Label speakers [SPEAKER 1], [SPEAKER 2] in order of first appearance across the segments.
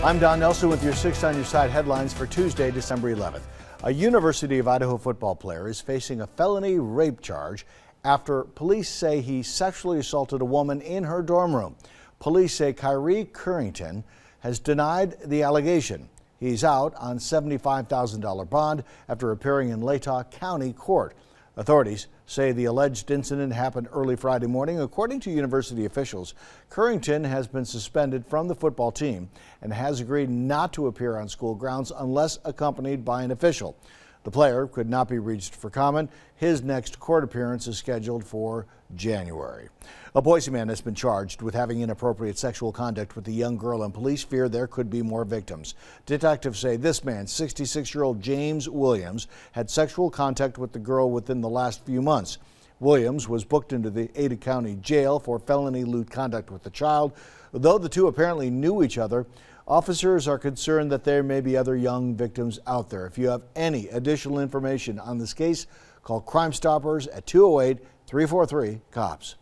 [SPEAKER 1] I'm Don Nelson with your 6 on your side headlines for Tuesday, December 11th. A University of Idaho football player is facing a felony rape charge after police say he sexually assaulted a woman in her dorm room. Police say KIVI Currington has denied the allegation. He's out on $75,000 bond after appearing in Latah County Court. Authorities say the alleged incident happened early Friday morning. According to university officials, Currington has been suspended from the football team and has agreed not to appear on school grounds unless accompanied by an official. The player could not be reached for comment. His next court appearance is scheduled for January. A Boise man has been charged with having inappropriate sexual conduct with a young girl, and police fear there could be more victims. Detectives say this man, 66-year-old James Williams, had sexual contact with the girl within the last few months. Williams was booked into the Ada County Jail for felony lewd conduct with the child. Though the two apparently knew each other, officers are concerned that there may be other young victims out there. If you have any additional information on this case, call Crime Stoppers at 208-343-COPS.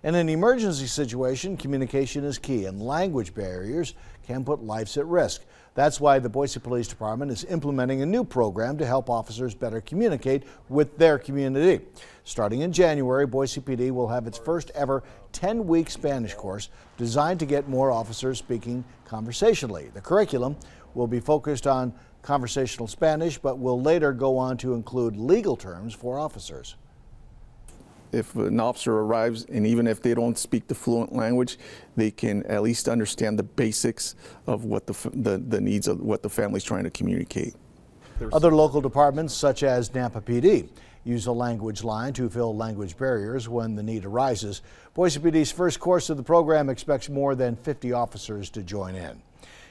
[SPEAKER 1] In an emergency situation, communication is key, and language barriers can put lives at risk. That's why the Boise Police Department is implementing a new program to help officers better communicate with their community. Starting in January, Boise PD will have its first ever 10-week Spanish course designed to get more officers speaking conversationally. The curriculum will be focused on conversational Spanish, but will later go on to include legal terms for officers.
[SPEAKER 2] If an officer arrives, and even if they don't speak the fluent language, they can at least understand the basics of what the needs of what the family's trying to communicate.
[SPEAKER 1] Other local departments, such as Nampa PD, use a language line to fill language barriers when the need arises. Boise PD's first course of the program expects more than 50 officers to join in.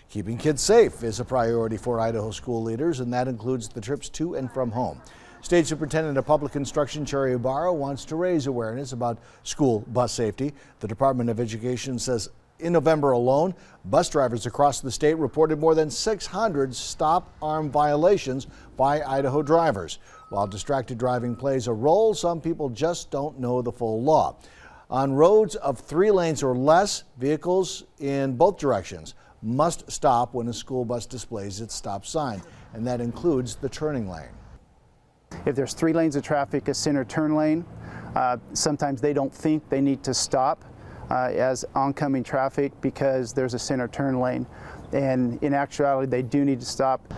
[SPEAKER 1] Keeping kids safe is a priority for Idaho school leaders, and that includes the trips to and from home. State Superintendent of Public Instruction Cherry Ibarra wants to raise awareness about school bus safety. The Department of Education says in November alone, bus drivers across the state reported more than 600 stop-arm violations by Idaho drivers. While distracted driving plays a role, some people just don't know the full law. On roads of 3 lanes or less, vehicles in both directions must stop when a school bus displays its stop sign, and that includes the turning lane.
[SPEAKER 3] If there's 3 lanes of traffic, a center turn lane, sometimes they don't think they need to stop as oncoming traffic because there's a center turn lane. And in actuality, they do need to stop.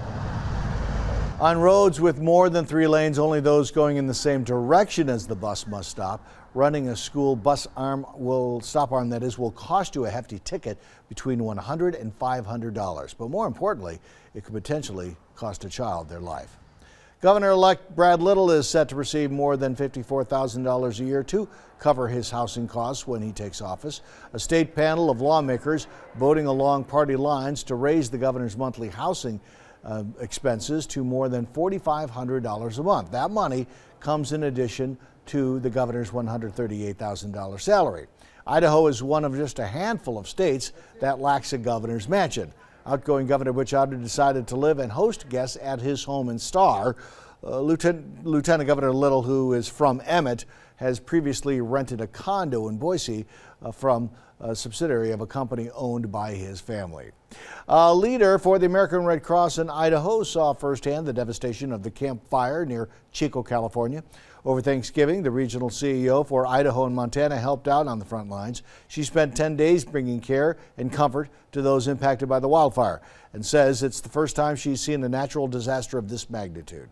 [SPEAKER 1] On roads with more than 3 lanes, only those going in the same direction as the bus must stop. Running a school bus stop arm that is, will cost you a hefty ticket between $100 and $500. But more importantly, it could potentially cost a child their life. Governor-elect Brad Little is set to receive more than $54,000 a year to cover his housing costs when he takes office. A state panel of lawmakers voting along party lines to raise the governor's monthly housing expenses to more than $4,500 a month. That money comes in addition to the governor's $138,000 salary. Idaho is one of just a handful of states that lacks a governor's mansion. Outgoing Governor Butch Otter decided to live and host guests at his home in Star. Lieutenant Governor Little, who is from Emmett, has previously rented a condo in Boise from a subsidiary of a company owned by his family. A leader for the American Red Cross in Idaho saw firsthand the devastation of the Camp Fire near Chico, California. Over Thanksgiving, the regional CEO for Idaho and Montana helped out on the front lines. She spent 10 days bringing care and comfort to those impacted by the wildfire and says it's the first time she's seen a natural disaster of this magnitude.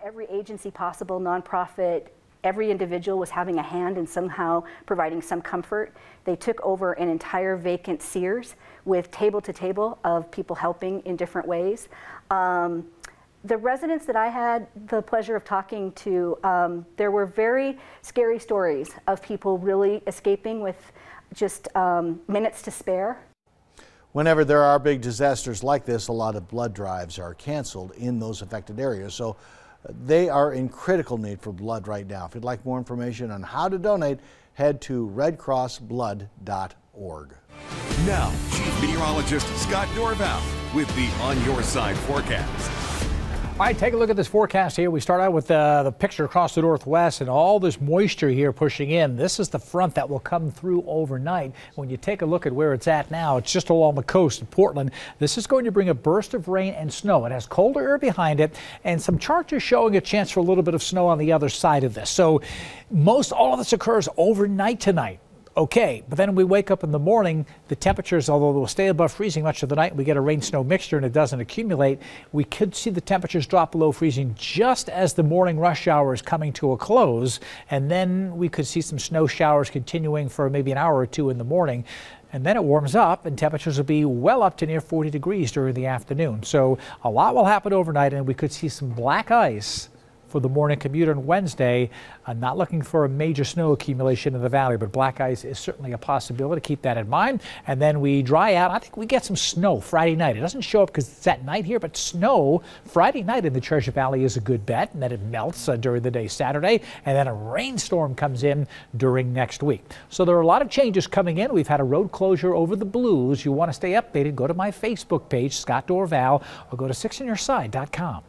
[SPEAKER 4] Every agency possible, nonprofit, every individual was having a hand in somehow providing some comfort. They took over an entire vacant Sears with table to table of people helping in different ways. The residents that I had the pleasure of talking to, there were very scary stories of people really escaping with just minutes to spare.
[SPEAKER 1] Whenever there are big disasters like this, a lot of blood drives are canceled in those affected areas. So they are in critical need for blood right now. If you'd like more information on how to donate, head to redcrossblood.org.
[SPEAKER 5] Now, Chief Meteorologist Scott Dorval with the On Your Side forecast. All right, take a look at this forecast here. We start out with the picture across the northwest and all this moisture here pushing in. This is the front that will come through overnight. When you take a look at where it's at now, it's just along the coast of Portland. This is going to bring a burst of rain and snow. It has colder air behind it, and some charts are showing a chance for a little bit of snow on the other side of this. So most all of this occurs overnight tonight. Okay, but then we wake up in the morning, the temperatures, although they'll stay above freezing much of the night, we get a rain-snow mixture and it doesn't accumulate, we could see the temperatures drop below freezing just as the morning rush hour is coming to a close, and then we could see some snow showers continuing for maybe an hour or two in the morning. And then it warms up and temperatures will be well up to near 40 degrees during the afternoon. So a lot will happen overnight, and we could see some black ice for the morning commute on Wednesday. Not looking for a major snow accumulation in the valley, but black ice is certainly a possibility. Keep that in mind. And then we dry out. I think we get some snow Friday night. It doesn't show up because it's at night here, but snow Friday night in the Treasure Valley is a good bet. And then it melts during the day Saturday. And then a rainstorm comes in during next week. So there are a lot of changes coming in. We've had a road closure over the Blues. You want to stay updated, go to my Facebook page, Scott Dorval, or go to 6onyourside.com.